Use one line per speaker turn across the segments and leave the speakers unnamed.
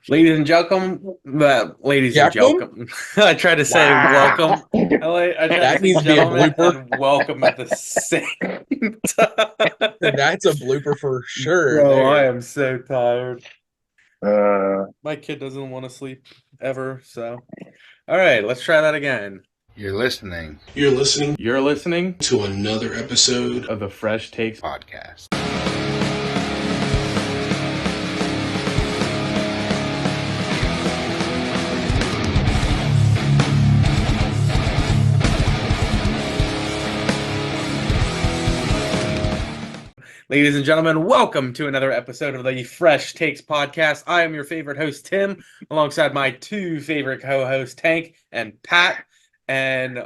Ladies and gentlemen, ladies and
Jacqueline?
gentlemen, I tried to say
Wow.
welcome. I tried to
That
say
needs to be a
gentlemen
blooper.
and welcome at the same time.
That's a blooper for sure
Bro, I
there.
am so tired.
Uh,
My kid doesn't want to sleep ever, so. All right, let's try that again.
You're listening
You're listening
You're listening
to another episode.
of the Fresh Takes.
podcast.
Ladies and gentlemen, welcome to another episode of the Fresh Takes podcast. I am your favorite host, Tim, alongside my two favorite co-hosts, Tank and Pat. And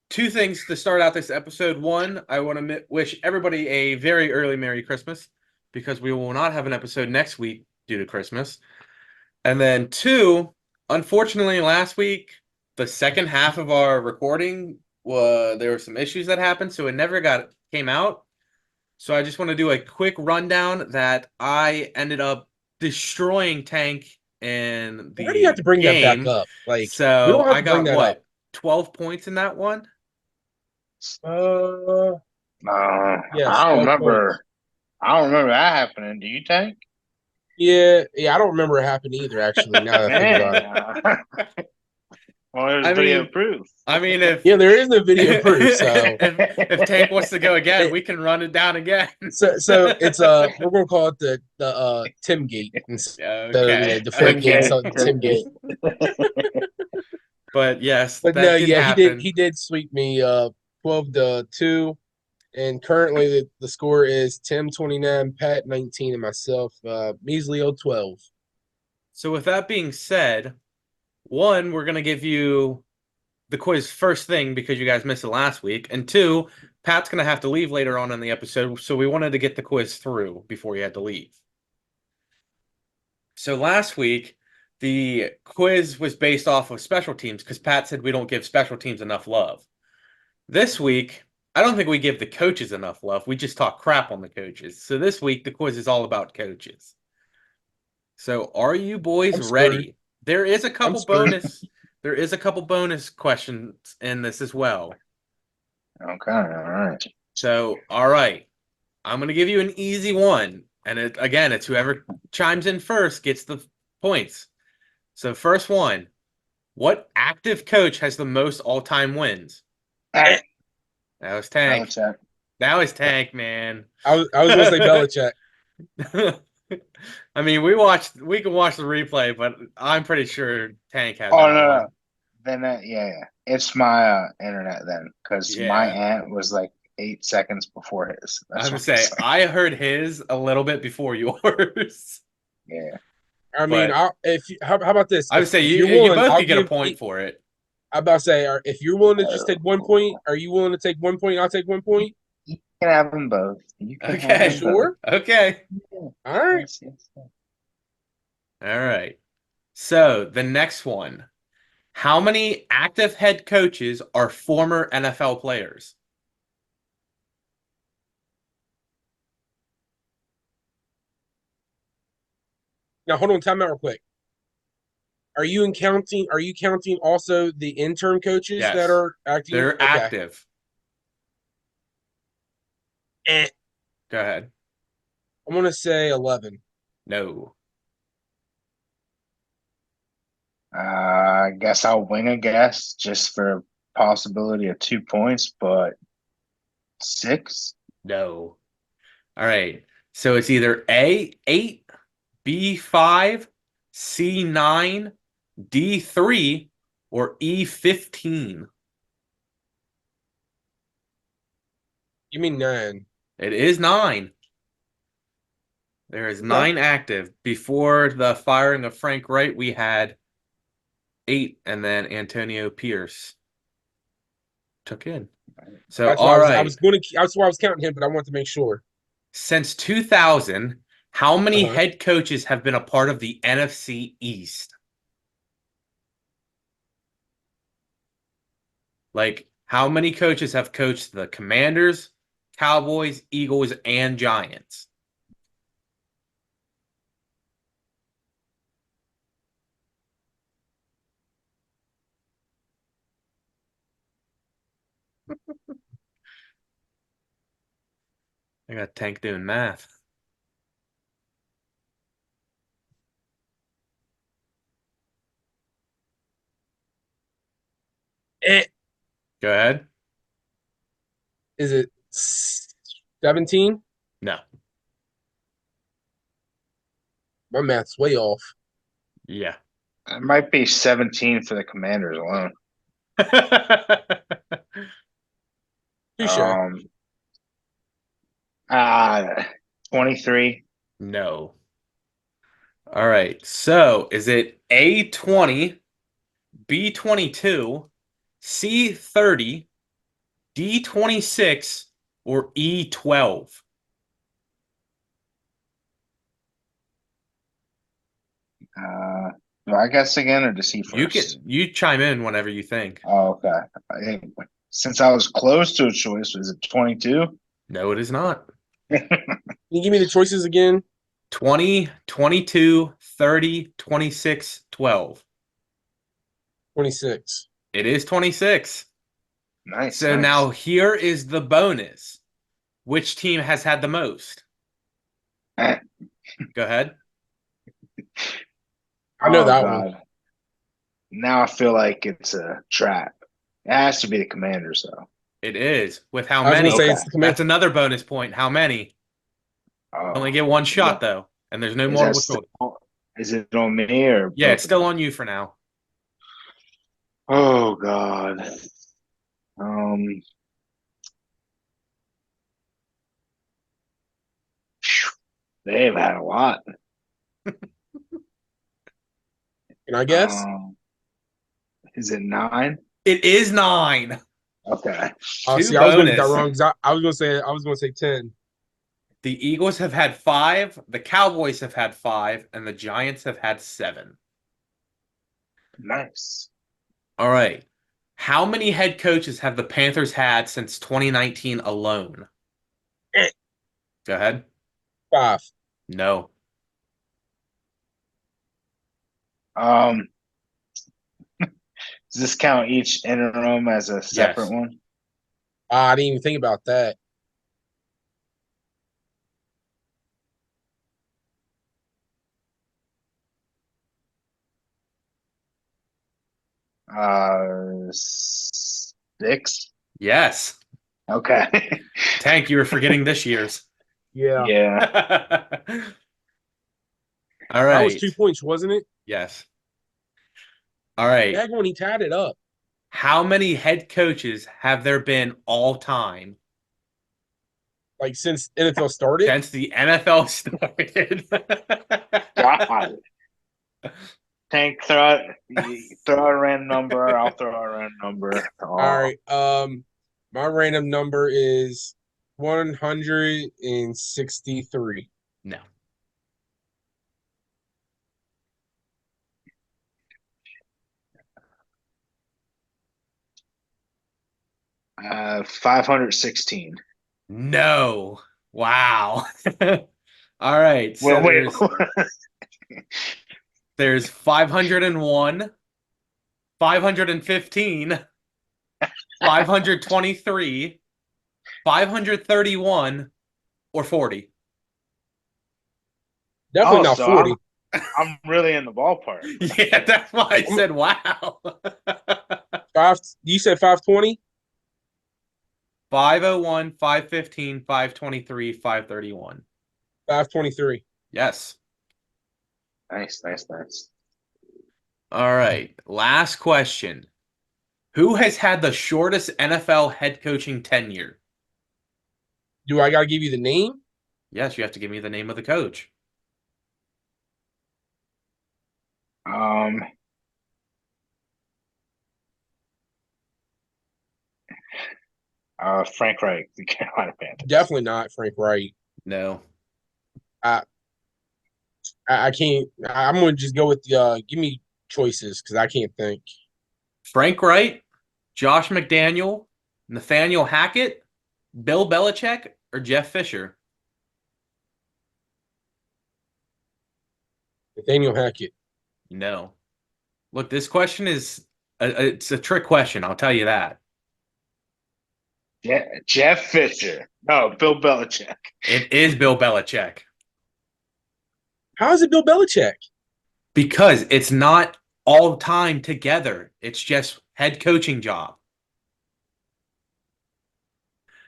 two things to start out this episode. One, I want to wish everybody a very early Merry Christmas because we will not have an episode next week due to Christmas. And then two, unfortunately, last week, the second half of our recording, there were some issues that happened, so it never came out. So I just want to do a quick rundown that I ended up destroying Tank in
Why do you have
the
to bring that back
game.
up? Like, we
So
don't have
I
to bring
got
that up.
12 points in that one?
Uh, yes,
I don't
12 points.
remember. I don't remember that happening. Do you think?
Yeah, I don't remember it happened either, actually, now that I think about it.
Man, well, there's
I
video
mean,
proof.
if
Yeah, there is no video proof, so
if Tank wants to go again, we can run it down again.
so it's we're gonna call it the Tim Gate instead
Okay.
of the Frank Gate,
Okay.
so Tim Gate.
But yes,
But no,
that did
yeah,
happen.
he did sweep me 12-2. And currently the score is Tim 29, Pat 19, and myself measly old 12.
So with that being said, one, we're gonna give you the quiz first thing because you guys missed it last week, and two, Pat's gonna have to leave later on in the episode, so we wanted to get the quiz through before he had to leave. So last week, the quiz was based off of special teams because Pat said we don't give special teams enough love. This week, I don't think we give the coaches enough love. We just talk crap on the coaches. So this week, the quiz is all about coaches. So are you boys ready? There is a couple bonus questions in this as well.
Okay, all right.
So, all right. I'm going to give you an easy one. And it's whoever chimes in first gets the points. So first one, what active coach has the most all-time wins?
Hey,
That was Tank.
Belichick.
That was Tank, man.
I was going to say Belichick.
I mean, we can watch the replay, but I'm pretty sure Tank had
Oh
that
no,
one.
no. Then yeah. It's my internet then, because my aunt was like 8 seconds before his.
I
That's
would
what
say I heard his a little bit before yours.
Yeah.
I mean, how about this?
I would say
if
you
you're willing,
both
I'll
could get a
give
point for it.
I'm about to say, if you're willing to just take 1 point, are you willing to take 1 point? I'll take 1 point.
You can have them both. You can
Okay.
have them
Sure.
Okay.
both.
All right.
Yes.
All right. So the next one. How many active head coaches are former NFL players?
Now hold on, time out real quick. Are you counting also the intern coaches
Yes.
that are active?
They're active.
Eh.
Go ahead.
I'm gonna say 11.
No.
I guess I'll wing a guess just for possibility of 2 points, but 6.
No. All right. So it's either A, 8, B, 5, C, 9, D, 3, or E, 15.
You mean 9?
It is 9. There is 9 active. Before the firing of Frank Wright, we had 8, and then Antonio Pierce took in. So,
That's
all right.
That's why I was counting him, but I wanted to make sure.
Since 2000, how many head coaches have been a part of the NFC East? Like, how many coaches have coached the Commanders, Cowboys, Eagles, and Giants? I got Tank doing math.
Eh,
Go ahead.
is it 17?
No.
My math's way off.
Yeah.
It might be 17 for the Commanders alone.
Touche.
Um, uh, 23.
No. All right. So is it A20, B22, C30, D26, or E12?
Do I guess again, or does he first?
You chime in whenever you think.
Oh, okay. I think since I was close to a choice, was it 22?
No, it is not.
Can you give me the choices again?
20, 22, 30, 26, 12.
26.
It is 26.
Nice.
So
nice.
now here is the bonus. Which team has had the most?
Eh.
Go ahead.
I know
Oh,
that
God.
one.
Now I feel like it's a trap. It has to be the Commanders, though.
It is. With how
I was
many?
gonna say
Okay.
it's the command.
That's another bonus point. How many?
Oh,
Only get one
is
shot
that,
though, and there's no
is that
multiple choice.
is it on me or
Yeah,
both
it's
of
still
them?
on you for now.
Oh, God. Um, phew, they've had a lot.
Can I guess?
Is it 9?
It is 9.
Okay.
Two
See, I was gonna get that
bonus.
wrong because I was gonna say 10.
The Eagles have had 5, the Cowboys have had 5, and the Giants have had 7.
Nice.
All right. How many head coaches have the Panthers had since 2019 alone?
Eh.
Go ahead.
5.
No.
Um, does this count each interim as a separate
Yes.
one?
I didn't even think about that.
Uh, 6?
Yes.
Okay.
Tank, you were forgetting this year's.
Yeah.
Yeah.
All
That was
right.
2 points, wasn't it?
Yes. All right.
That when he tied it up.
How many head coaches have there been all time
Like since NFL started.
since the NFL started?
God. Tank, throw a random number. I'll throw a random number.
All right. My random number is 163.
No.
Oh, 516.
No. Wow. All right. So
Wait.
there's 501, 515, 523, 531, or 40.
Definitely
Oh,
not
so
40.
I'm really in the ballpark.
Yeah, that's why I said wow.
You said 520?
501, 515, 523, 531.
523.
Yes.
Nice, nice, nice.
All right. Last question. Who has had the shortest NFL head coaching tenure?
Do I gotta give you the name?
Yes, you have to give me the name of the coach.
Um, Frank Reich, the Carolina Panthers.
Definitely not Frank Wright.
No.
I can't. I'm gonna just go with the. Give me choices because I can't think.
Frank Wright, Josh McDaniel, Nathaniel Hackett, Bill Belichick, or Jeff Fisher?
Nathaniel Hackett.
No. Look, this question is it's a trick question, I'll tell you that.
Jeff Fisher. No, Bill Belichick.
It is Bill Belichick
How is it Bill Belichick?
because it's not all time together. It's just head coaching job.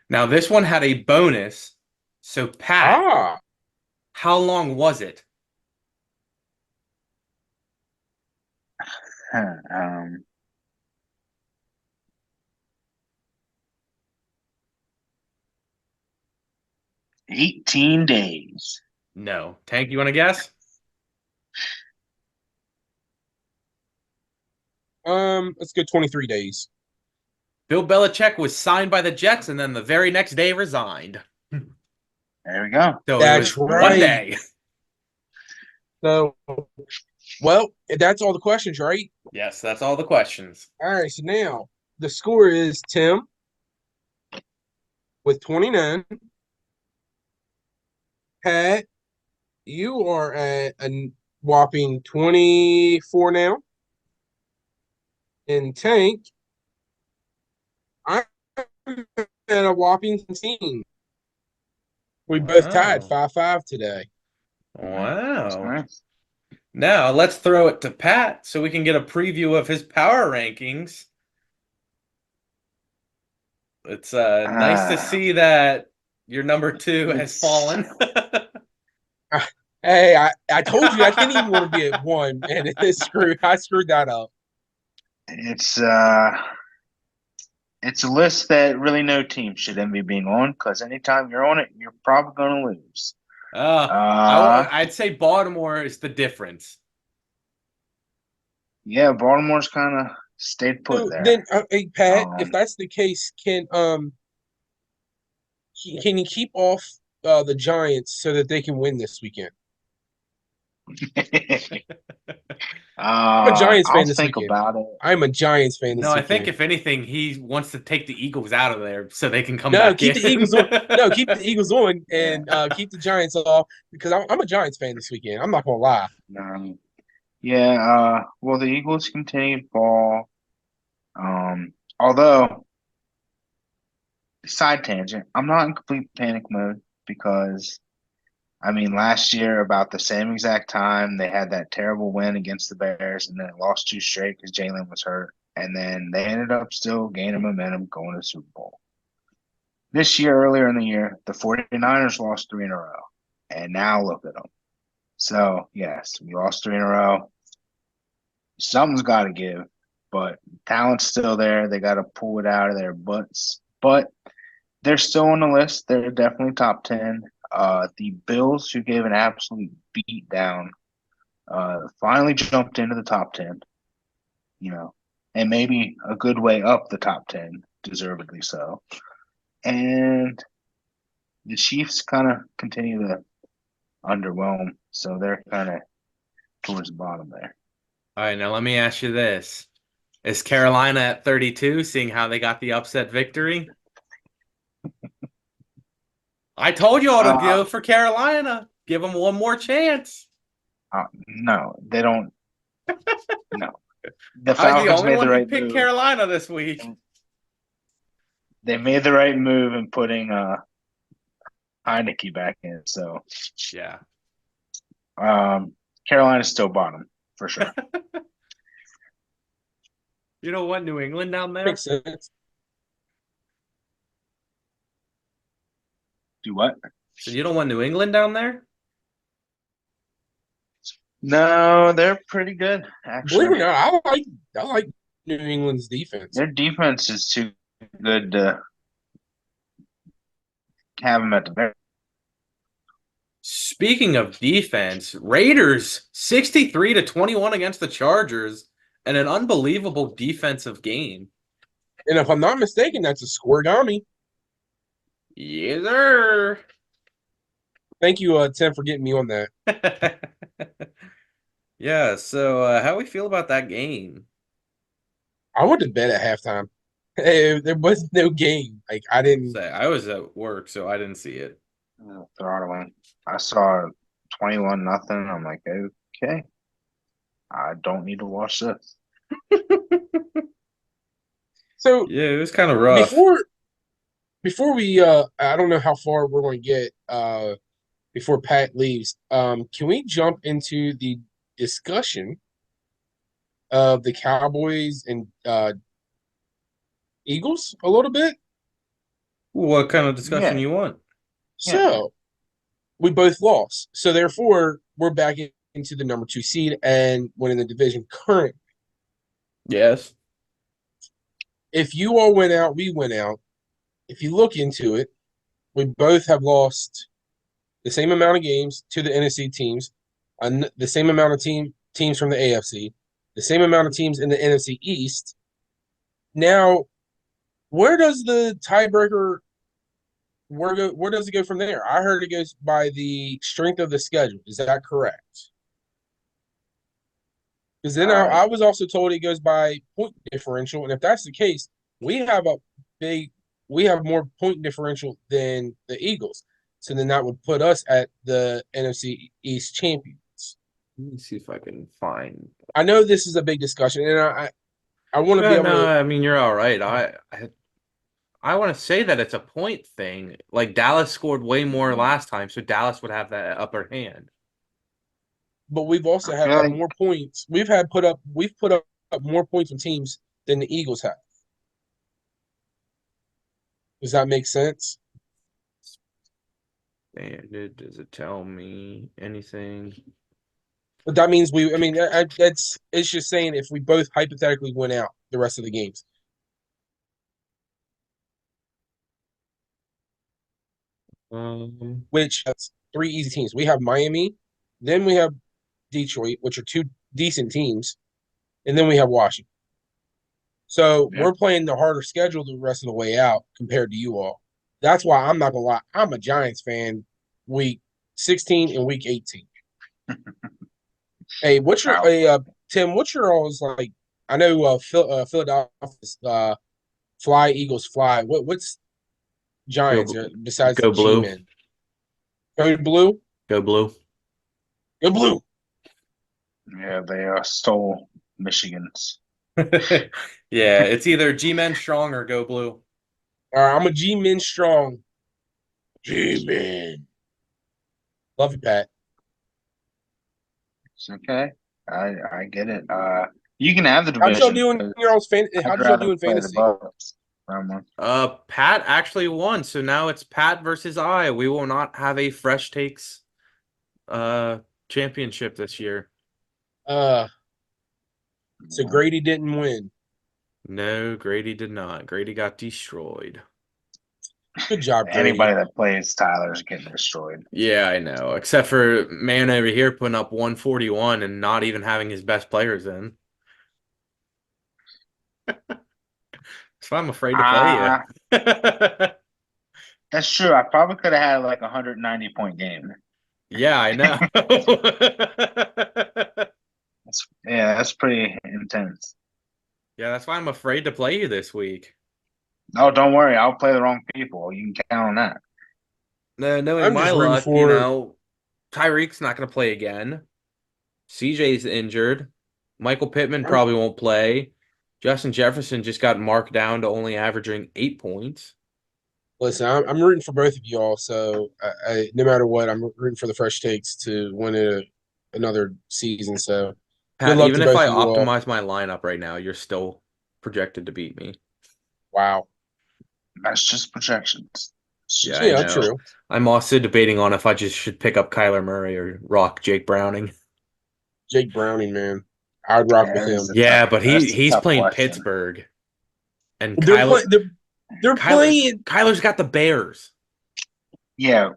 Now, this one had a bonus. So, Pat,
Ah,
how long was it?
Huh, Um, 18 days.
No. Tank, you want to guess?
let's go 23 days.
Bill Belichick was signed by the Jets and then the very next day resigned.
There we go.
So it
That's
was one
right.
day.
So, well, that's all the questions, right?
Yes, that's all the questions.
All right, so now the score is Tim with 29. Pat, you are at a whopping 24 now. And Tank, I'm at a whopping 17. We both tied
Wow.
5-5 today.
That's
Wow.
nice.
Now let's throw it to Pat so we can get a preview of his power rankings. It's nice to
Ah,
see that your number 2 has fallen.
Hey, I told you I didn't even want to be at 1, and I screwed that up.
it's it's a list that really no team should envy being on because anytime you're on it, you're probably going to lose.
I'd say Baltimore is the difference.
Yeah, Baltimore's kind of stayed put
So
there.
then, hey Pat, if
Um,
that's the case, can you keep off the Giants so that they can win this weekend? I'm a Giants
I'll
fan this
think
weekend.
about it.
I'm a Giants fan
No,
this
I think
weekend.
if anything, he wants to take the Eagles out of there so they can come
No,
back
keep
in.
the Eagles on. No, keep the Eagles on,
Yeah,
and keep the Giants off because I'm a Giants fan this weekend. I'm not gonna lie.
no. Yeah, well, the Eagles continue to fall. Although, side tangent, I'm not in complete panic mode because, I mean, last year, about the same exact time, they had that terrible win against the Bears and then lost two straight because Jalen was hurt. And then they ended up still gaining momentum going to the Super Bowl. This year, earlier in the year, the 49ers lost three in a row. And now look at them. So, yes, we lost three in a row. Something's got to give, but talent's still there. They got to pull it out of their butts. But they're still on the list. They're definitely top 10. The Bills, who gave an absolute beat down, finally jumped into the top 10, and maybe a good way up the top 10, deservedly so. And the Chiefs kind of continue to underwhelm, so they're kind of towards the bottom there.
All right, now let me ask you this. Is Carolina at 32, seeing how they got the upset victory? I told you all to
Uh,
go for Carolina. Give them one more chance.
no, they don't. No. The
I was the
Falcons
only
made
one
the
who
right
picked
move.
Carolina this week.
They made the right move in putting Heineke back in. So
Yeah.
Carolina's still bottom for sure.
You know what? New England down there?
Makes sense.
Do what?
So you don't want New England down there?
No, they're pretty good
Believe it or
actually.
not, I like New England's defense.
Their defense is too good to have them at the very.
Speaking of defense, Raiders 63-21 against the Chargers and an unbelievable defensive game.
And if I'm not mistaken, that's a scoregami.
Yes, sir.
Thank you, Tim, for getting me on that.
Yeah, so how we feel about that game?
I went to bed at halftime. There was no game. Like I didn't.
Say I was at work, so I didn't see it.
Throttling. I saw 21-0. I'm like, okay, I don't need to watch this.
So
Yeah, it was kind of rough.
before before we I don't know how far we're going to get before Pat leaves. Can we jump into the discussion of the Cowboys and Eagles a little bit?
What kind of discussion
Yeah,
you want?
yeah.
So we both lost. So therefore, we're back into the number 2 seed and winning the division current.
Yes.
If you all went out, we went out. If you look into it, we both have lost the same amount of games to the NFC teams, the same amount of teams from the AFC, the same amount of teams in the NFC East. Now, where does the tiebreaker where does it go from there? I heard it goes by the strength of the schedule. Is that correct? Because then
Uh,
I was also told it goes by point differential, and if that's the case, we have a big we have more point differential than the Eagles. So then that would put us at the NFC East champions.
Let me see if I can find.
I know this is a big discussion, and I want to be
Yeah,
able
no,
to.
I mean you're all right. I want to say that it's a point thing. Like Dallas scored way more last time, so Dallas would have that upper hand.
But we've also
I
had
feel like
more points. We've put up more points on teams than the Eagles have. Does that make sense?
And does it tell me anything?
But that means we. I mean, that's it's just saying if we both hypothetically win out the rest of the games, which that's 3 easy teams. We have Miami, then we have Detroit, which are 2 decent teams, and then we have Washington. So
yeah.
we're playing the harder schedule the rest of the way out compared to you all. That's why I'm not gonna lie. I'm a Giants fan. Week 16 and week 18. Hey, what's your
Wow.
Tim? What's your always like? I know Philadelphia fly Eagles fly. What's Giants
Go,
besides the
go
G
blue.
men? Go blue.
Go blue.
Go blue.
Yeah, they stole Michigan's.
Yeah, it's either G-Men strong or go blue.
All right, I'm a G men strong. G men. Love you, Pat.
It's okay. I get it. You can have the
How'd y'all
division
do in your
because
own fan?
I'd
How'd y'all do
rather
in
play the
fantasy?
Bucks. Round
Pat actually won, so now it's Pat versus I. We will not have a Fresh Takes championship this year.
Uh, so
one.
Grady didn't win.
No, Grady did not. Grady got destroyed.
Good job,
Anybody
Grady.
that plays Tyler's getting destroyed.
Yeah, I know. Except for man over here putting up 141 and not even having his best players in. So I'm afraid to play
Ah,
you.
that's true. I probably could have had like a 190-point game.
Yeah, I know.
That's pretty intense.
Yeah, that's why I'm afraid to play you this week.
No, don't worry. I'll play the wrong people. You can count on that.
No, knowing
I'm
my
just rooting
luck,
for.
Tyreek's not going to play again. CJ's injured. Michael Pittman
I'm
probably won't play. Justin Jefferson just got marked down to only averaging 8 points.
Listen. I'm rooting for both of you all. So no matter what, I'm rooting for the Fresh Takes to win another season. So good
Pat,
luck
even
to
if
both
I
of you all.
optimize my lineup right now, you're still projected to beat me.
Wow.
That's just projections. It's
Yeah,
just
I
Yeah,
know.
true.
I'm also debating on if I just should pick up Kyler Murray or rock Jake Browning.
Jake Browning, man. I'd rock with
that is
him.
a tough.
Yeah, but
That's a
he's
tough
playing
question.
Pittsburgh, and
They're playing. They're playing,
Kyler's got the Bears.
Yeah,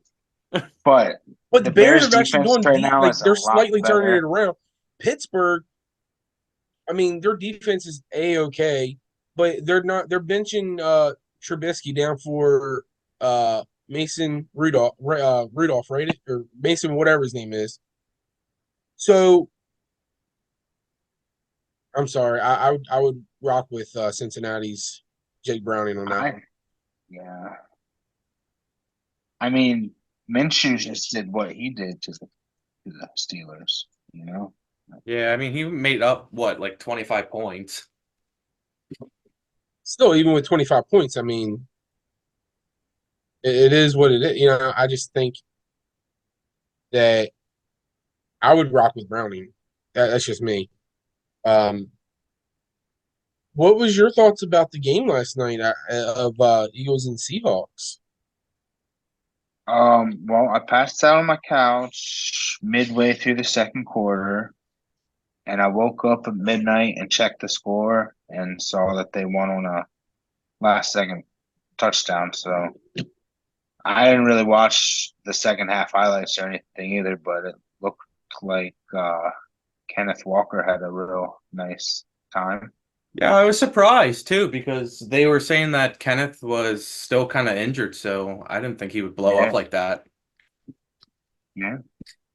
but
but the
the
Bears
Bears
have actually
defense
doing
right now
like
is a
they're
lot
slightly turning it
better.
around. Pittsburgh, I mean, their defense is a-okay, but they're not. They're benching Trubisky down for Mason Rudolph, right? Or Mason, whatever his name is. So I'm sorry, I would rock with Cincinnati's Jake Browning on that
I
one.
Yeah, I mean Minshew just did what he did to the Steelers. You know,
Yeah, I mean he made up what, like 25 points.
Still, even with 25 points, I mean, It is what it is. I just think that I would rock with Browning. That's just me. Um, what was your thoughts about the game last night of Eagles and Seahawks?
Well, I passed out on my couch midway through the second quarter, and I woke up at midnight and checked the score and saw that they won on a last second touchdown. So I didn't really watch the second half highlights or anything either, but it looked like Kenneth Walker had a real nice time.
Yeah, I was surprised too because they were saying that Kenneth was still kind of injured, so I didn't think he would blow up
Yeah,
like that.
yeah.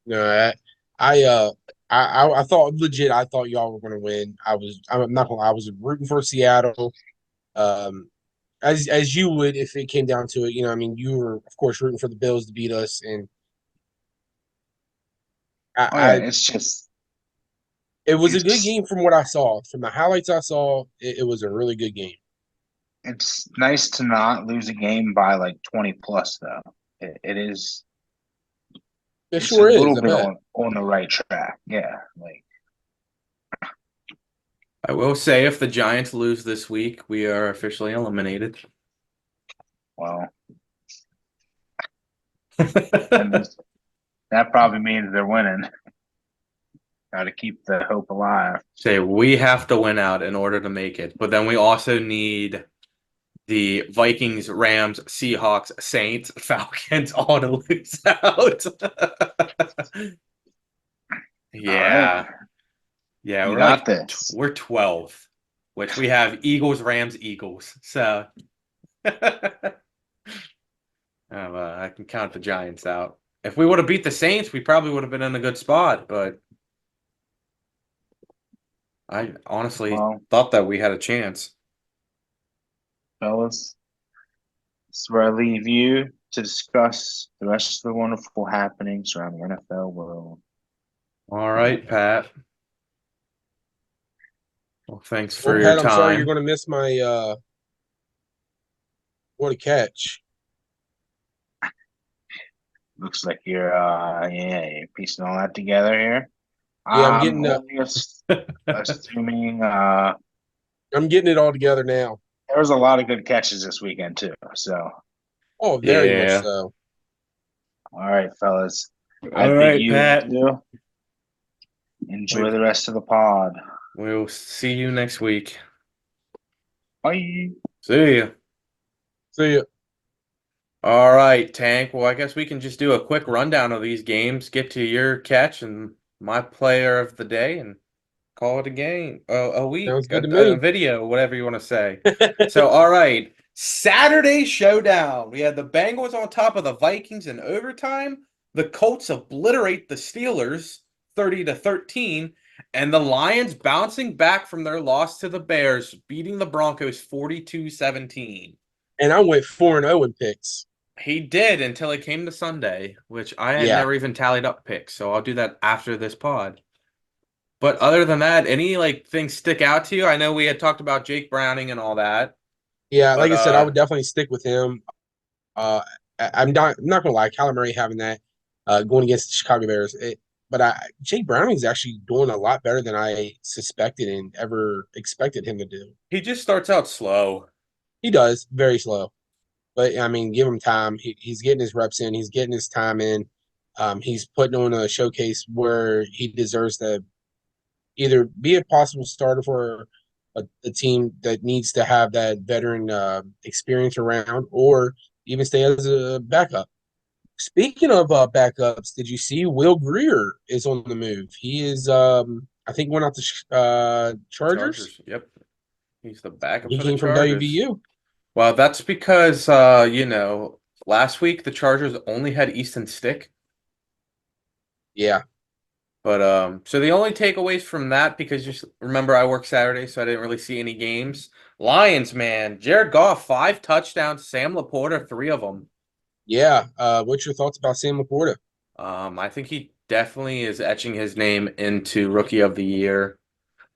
No, I uh I thought legit I thought y'all were gonna win. I'm not gonna lie, I was rooting for Seattle. Um as you would if it came down to it, I mean you were of course rooting for the Bills to beat us and
Oh yeah,
I
it's just
it was a good
it's
game from what I saw. From the highlights I saw, it was a really good game.
it's nice to not lose a game by like 20 plus though. It is
It
it's a
sure is,
little
I
bit
bet.
on the right track. Yeah, like
I will say if the Giants lose this week, we are officially eliminated.
well, that means that probably means they're winning. Got to keep the hope alive.
Say we have to win out in order to make it, but then we also need the Vikings, Rams, Seahawks, Saints, Falcons all to lose out.
All right,
Yeah. Yeah,
you got this.
we're 12th, which we have Eagles, Rams, Eagles. So I can count the Giants out. If we would have beat the Saints, we probably would have been in a good spot, but I honestly
Well,
thought that we had a chance.
fellas, this is where I leave you to discuss the rest of the wonderful happenings around the NFL world.
All right, Pat. Well, thanks
Well,
for your
Pat, I'm sorry you're
time.
gonna miss my what a catch.
Looks like you're piecing all that together here.
Yeah,
I'm only assuming
I'm getting it all together now.
there was a lot of good catches this weekend too. So,
Oh, very much
Yeah.
so.
all right, fellas, I
All
bid
right,
you
Pat.
adieu. Enjoy
We,
the rest of the pod.
we'll see you next week.
Bye.
See ya.
See ya.
All right, Tank. Well, I guess we can just do a quick rundown of these games, get to your catch and my player of the day, and call it a game, a
Sounds
week,
good to
a
me.
video, whatever you want to say. So, all right, Saturday showdown. We had the Bengals on top of the Vikings in overtime. The Colts obliterate the Steelers 30-13, and the Lions bouncing back from their loss to the Bears, beating the Broncos 42-17.
And I went 4-0 in picks.
He did until it came to Sunday, which I had
Yeah.
never even tallied up picks, so I'll do that after this pod. But other than that, any things stick out to you? I know we had talked about Jake Browning and all that,
Yeah,
but
like I said, I would definitely stick with him. Uh, I'm not gonna lie, Kyler Murray having that going against the Chicago Bears, but Jake Browning's actually doing a lot better than I suspected and ever expected him to do.
he just starts out slow.
He does very slow, but I mean, give him time. He's getting his reps in. He's getting his time in. He's putting on a showcase where he deserves to either be a possible starter for a team that needs to have that veteran experience around, or even stay as a backup. Speaking of backups, did you see Will Greer is on the move? He is, I think, went out to Chargers.
Chargers. Yep. He's the backup
He
for the
came from
Chargers.
WVU.
Well, that's because last week the Chargers only had Easton Stick.
Yeah,
But so the only takeaways from that, because just remember I work Saturday, so I didn't really see any games. Lions, man, Jared Goff, 5 touchdowns, Sam Laporta, 3 of them.
yeah. What's your thoughts about Sam Laporta?
I think he definitely is etching his name into Rookie of the Year.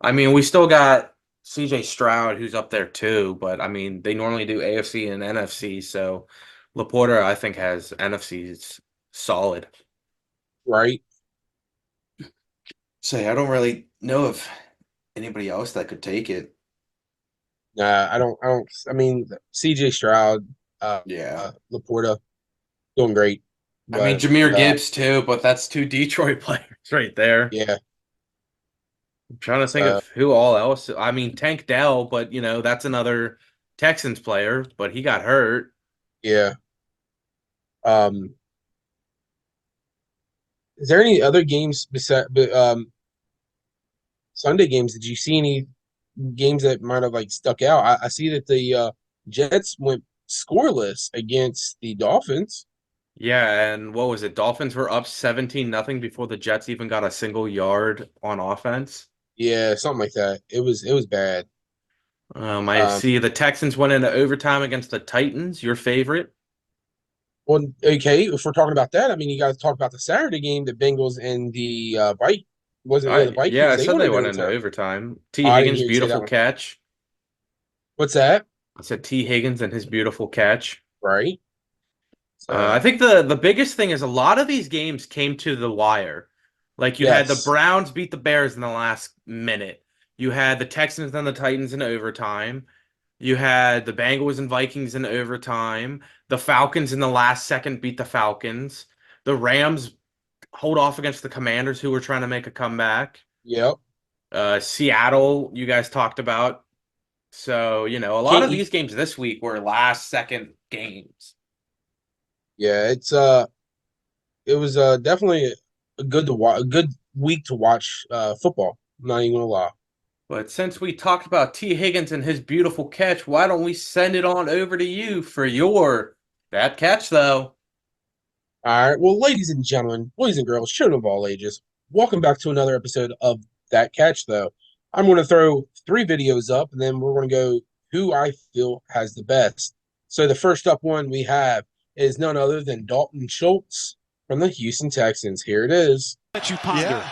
I mean, we still got CJ Stroud, who's up there too, but I mean, they normally do AFC and NFC, so Laporta, I think, has NFC's solid.
right?
Say, I don't really know of anybody else that could take it.
I don't. I mean, C.J. Stroud,
Yeah.
Laporta, doing great,
I mean,
but
Jahmyr Gibbs too, but that's two Detroit players right there.
yeah.
I'm trying to think
So
of who all else. I mean, Tank Dell, but that's another Texans player, but he got hurt.
yeah. Um, is there any other games besides Sunday games? Did you see any games that might have like stuck out? I see that the Jets went scoreless against the Dolphins.
Yeah, and what was it? Dolphins were up 17-0 before the Jets even got a single yard on offense.
Yeah, something like that. It was bad.
I
Um,
see the Texans went into overtime against the Titans, your favorite.
well, okay, if we're talking about that, I mean, you got to talk about the Saturday game, the Bengals and the the
Yeah,
Vikings.
I
They
said
went
they
in
went into
overtime.
overtime.
Oh,
T.
I didn't
Higgins,
hear you say that
beautiful
one.
catch.
What's that?
I said T. Higgins and his beautiful catch.
Right.
I
So
think the biggest thing is a lot of these games came to the wire. Like you had the
yes,
Browns beat the Bears in the last minute. You had the Texans and the Titans in overtime. You had the Bengals and Vikings in overtime. The Falcons in the last second beat the Falcons. The Rams hold off against the Commanders who were trying to make a comeback.
yep.
Seattle, you guys talked about. So, a lot
Can't
of
you?
these games this week were last second games.
Yeah, it was definitely a good to watch, a good week to watch football. I'm not even gonna lie.
But since we talked about T. Higgins and his beautiful catch, why don't we send it on over to you for your that catch, though?
All right. Well, ladies and gentlemen, boys and girls, children of all ages, welcome back to another episode of That Catch, though. I'm going to throw three videos up, and then we're going to go who I feel has the best. So the first up one we have is none other than Dalton Schultz from the Houston Texans. Here it is.
Let you ponder. Yeah.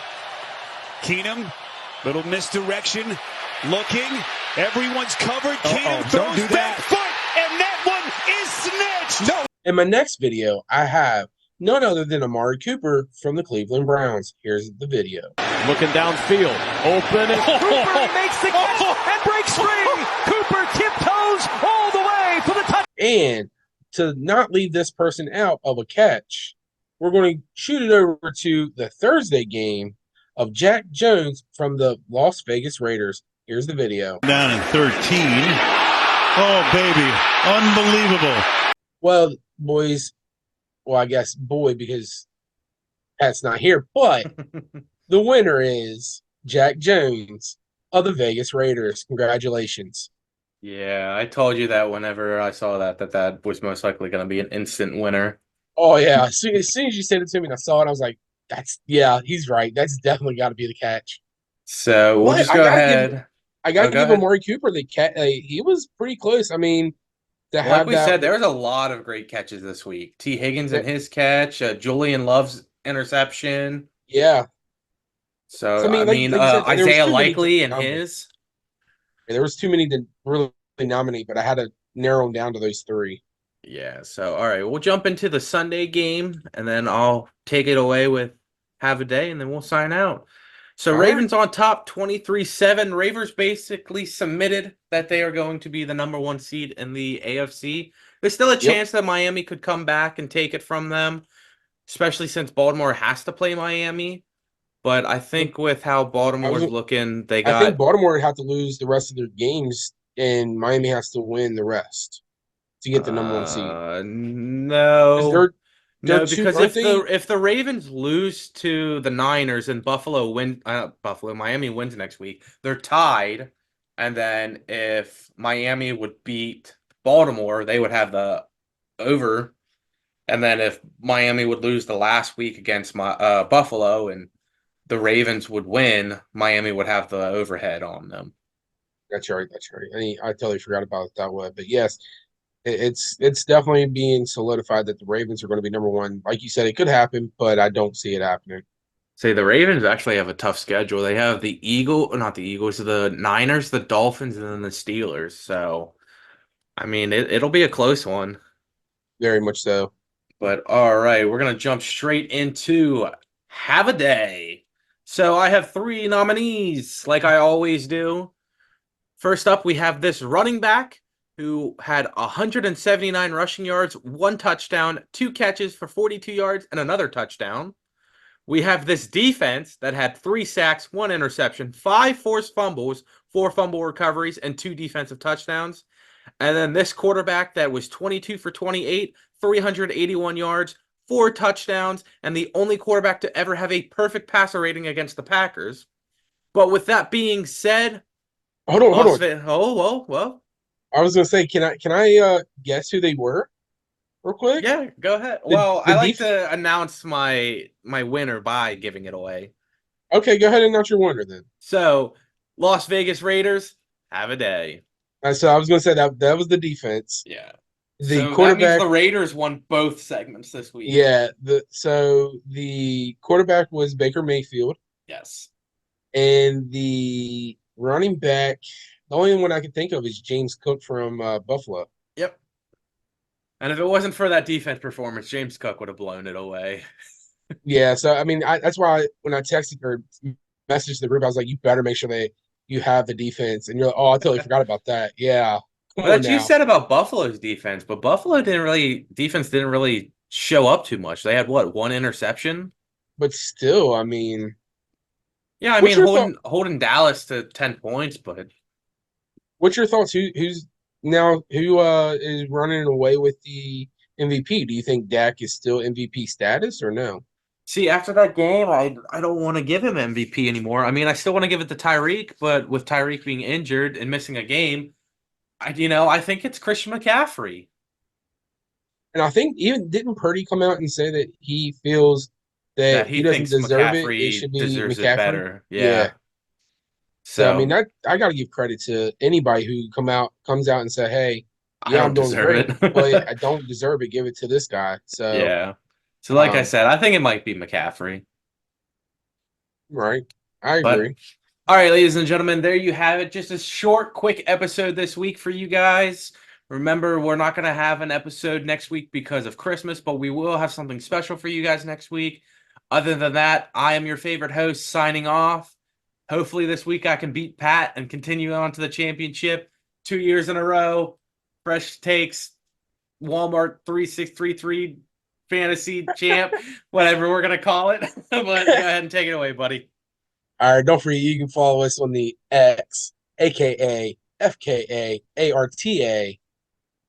Keenum, little misdirection, looking. Everyone's covered. Keenum throws back foot, and that one is snatched. No.
In my next video, I have none other than Amari Cooper from the Cleveland Browns. Here's the video.
Looking downfield, open, and Cooper makes the catch and breaks free. Cooper tiptoes all the way for the touchdown.
And to not leave this person out of a catch, we're going to shoot it over to the Thursday game of Jack Jones from the Las Vegas Raiders. Here's the video.
Down in 13. Oh, baby. Unbelievable.
Well, boys, well, I guess boy, because Pat's not here, but the winner is Jack Jones of the Vegas Raiders. Congratulations.
Yeah, I told you that whenever I saw that was most likely going to be an instant winner.
Oh, yeah. As soon as you said it to me and I saw it, I was like, yeah, he's right. That's definitely got to be the catch.
So we'll
But
just go ahead.
I got to
go
give
ahead.
Amari Cooper the catch. He was pretty close. I mean, to
Like
have
we
that.
said, there was a lot of great catches this week. T. Higgins and his catch, Julian Love's interception.
Yeah.
So,
I mean, like you said, there was
Isaiah
too many
Likely
to
and
nominate.
his.
There was too many to really nominate, but I had to narrow them down to those three.
Yeah, so all right, we'll jump into the Sunday game and then I'll take it away with have a day and then we'll sign out. So
All
Ravens on top 23-7. Ravens basically submitted that they are going to be the number one seed in the AFC. There's still a chance that Miami could come back and take it from them, especially since Baltimore has to play Miami. But I think with how Baltimore's looking,
I think Baltimore would have to lose the rest of their games, and Miami has to win the rest to get the number one seed.
No.
They're
Because
aren't they?
if the Ravens lose to the Niners and Miami wins next week, they're tied. And then if Miami would beat Baltimore, they would have the over. And then if Miami would lose the last week against Buffalo and the Ravens would win, Miami would have the overhead on them.
That's right. I totally forgot about it that way. But yes, it's definitely being solidified that the Ravens are going to be number one. Like you said, it could happen, but I don't see it happening.
Say the Ravens actually have a tough schedule. They have not the Eagles, the Niners, the Dolphins, and then the Steelers. So, I mean, it'll be a close one.
Very much so.
But all right, we're going to jump straight into Have a Day. So I have 3 nominees, like I always do. First up, we have this running back who had 179 rushing yards, 1 touchdown, 2 catches for 42 yards, and another touchdown. We have this defense that had 3 sacks, 1 interception, 5 forced fumbles, 4 fumble recoveries, and 2 defensive touchdowns. And then this quarterback that was 22 for 28, 381 yards, 4 touchdowns, and the only quarterback to ever have a perfect passer rating against the Packers. But with that being said,
hold on.
Whoa.
I was gonna say, can I guess who they were, real quick?
Yeah, go ahead. I like to announce my winner by giving it away.
Okay, go ahead and announce your winner then.
So, Las Vegas Raiders, have a day.
So I was gonna say that was the defense.
Yeah.
The
so
quarterback.
That means the Raiders won both segments this week.
Yeah. The quarterback was Baker Mayfield.
Yes.
And the running back, the only one I can think of is James Cook from Buffalo.
Yep. And if it wasn't for that defense performance, James Cook would have blown it away.
Yeah, so I mean, that's why when I texted or messaged the group, I was like, "You better make sure you have the defense." And you're like, "Oh, I totally forgot about that." Yeah, come
Well,
on
that
now.
you said about Buffalo's defense, but defense didn't really show up too much. They had what, 1 interception?
But still, I mean,
yeah, I
what's
mean
your
holding Dallas to 10 points, but
what's your thoughts? Who is running away with the MVP? Do you think Dak is still MVP status or no?
see, after that game, I don't want to give him MVP anymore. I mean, I still want to give it to Tyreek, but with Tyreek being injured and missing a game, I think it's Christian McCaffrey.
And I think even didn't Purdy come out and say that he feels that he doesn't
thinks
deserve it? It
McCaffrey
should be
deserves
McCaffrey.
it better.
Yeah.
Yeah.
So I mean, I got to give credit to anybody who comes out and say, "Hey, yeah, I'm doing great, but I don't deserve it. Give it to this guy." So
yeah. So like I said, I think it might be McCaffrey.
Right. I agree.
All right, ladies and gentlemen, there you have it. Just a short, quick episode this week for you guys. Remember, we're not going to have an episode next week because of Christmas, but we will have something special for you guys next week. Other than that, I am your favorite host signing off. Hopefully this week I can beat Pat and continue on to the championship 2 years in a row. Fresh Takes, Walmart 3633 fantasy champ, whatever we're going to call it. But go ahead and take it away, buddy.
All right, don't forget you can follow us on the X, aka FKAARTA,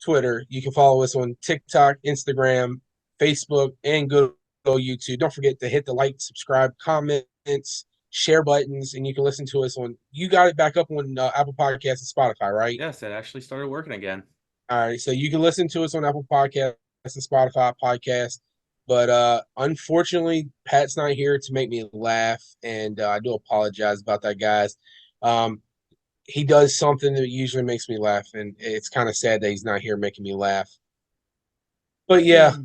Twitter. You can follow us on TikTok, Instagram, Facebook, and good old YouTube. Don't forget to hit the like, subscribe, comments, share buttons, and you can listen to us on. You got it back up on Apple Podcasts and Spotify, right?
Yes, it actually started working again.
All right, so you can listen to us on Apple Podcasts and Spotify podcast. But unfortunately, Pat's not here to make me laugh, and I do apologize about that, guys. He does something that usually makes me laugh, and it's kind of sad that he's not here making me laugh. But yeah,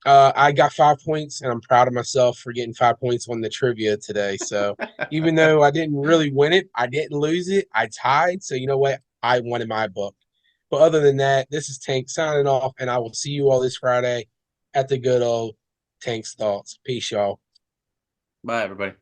I got 5 points, and I'm proud of myself for getting 5 points on the trivia today. So even though I didn't really win it, I didn't lose it. I tied. So you know what? I won in my book. But other than that, this is Tank signing off, and I will see you all this Friday at the good old Tank's Thoughts. Peace, y'all.
Bye, everybody.